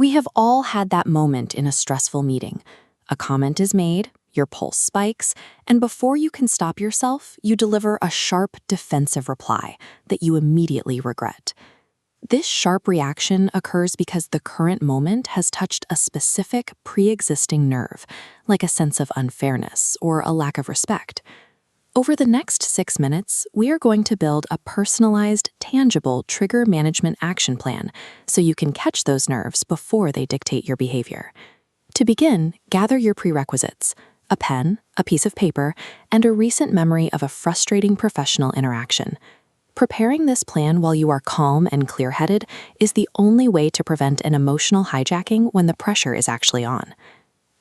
We have all had that moment in a stressful meeting. A comment is made, your pulse spikes, and before you can stop yourself, you deliver a sharp, defensive reply that you immediately regret. This sharp reaction occurs because the current moment has touched a specific pre-existing nerve, like a sense of unfairness or a lack of respect. Over the next 6 minutes, we are going to build a personalized, tangible trigger management action plan so you can catch those nerves before they dictate your behavior. To begin, gather your prerequisites: a pen, a piece of paper, and a recent memory of a frustrating professional interaction. Preparing this plan while you are calm and clear-headed is the only way to prevent an emotional hijacking when the pressure is actually on.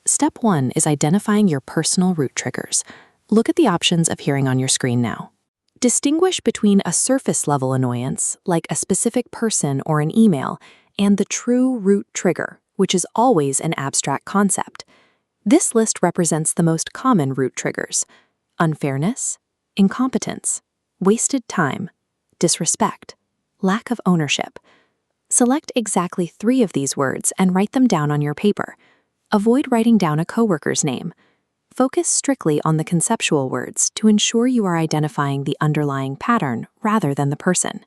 Step 1 is identifying your personal root triggers. Look at the options appearing on your screen now. Distinguish between a surface-level annoyance, like a specific person or an email, and the true root trigger, which is always an abstract concept. This list represents the most common root triggers: unfairness, incompetence, wasted time, disrespect, lack of ownership. Select exactly 3 of these words and write them down on your paper. Avoid writing down a coworker's name. Focus strictly on the conceptual words to ensure you are identifying the underlying pattern rather than the person.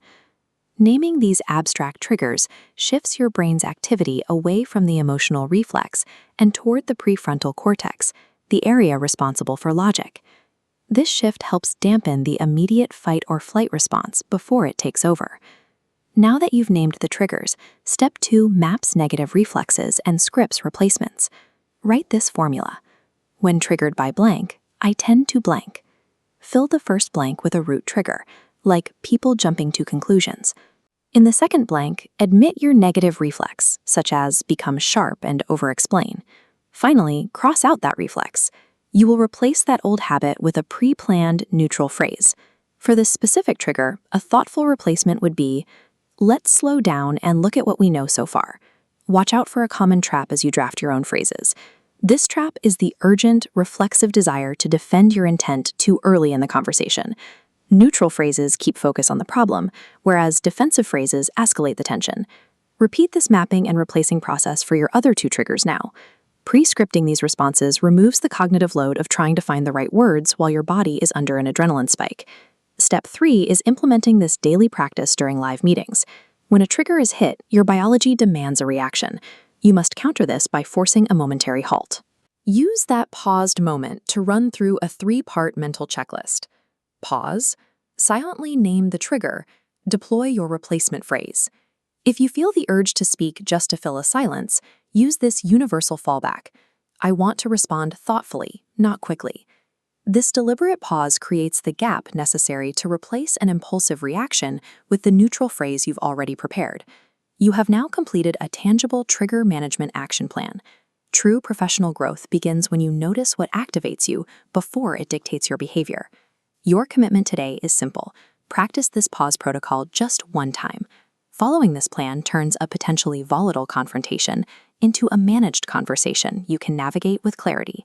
Naming these abstract triggers shifts your brain's activity away from the emotional reflex and toward the prefrontal cortex, the area responsible for logic. This shift helps dampen the immediate fight or flight response before it takes over. Now that you've named the triggers, step 2 maps negative reflexes and scripts replacements. Write this formula. When triggered by blank, I tend to blank. Fill the first blank with a root trigger, like people jumping to conclusions. In the second blank, admit your negative reflex, such as become sharp and over-explain. Finally, cross out that reflex. You will replace that old habit with a pre-planned neutral phrase. For this specific trigger, a thoughtful replacement would be, let's slow down and look at what we know so far. Watch out for a common trap as you draft your own phrases. This trap is the urgent, reflexive desire to defend your intent too early in the conversation. Neutral phrases keep focus on the problem, whereas defensive phrases escalate the tension. Repeat this mapping and replacing process for your other 2 triggers now. Pre-scripting these responses removes the cognitive load of trying to find the right words while your body is under an adrenaline spike. Step 3 is implementing this daily practice during live meetings. When a trigger is hit, your biology demands a reaction. You must counter this by forcing a momentary halt. Use that paused moment to run through a 3-part mental checklist. Pause, silently name the trigger, deploy your replacement phrase. If you feel the urge to speak just to fill a silence, use this universal fallback. I want to respond thoughtfully, not quickly. This deliberate pause creates the gap necessary to replace an impulsive reaction with the neutral phrase you've already prepared. You have now completed a tangible trigger management action plan. True professional growth begins when you notice what activates you before it dictates your behavior. Your commitment today is simple. Practice this pause protocol just one time. Following this plan turns a potentially volatile confrontation into a managed conversation you can navigate with clarity.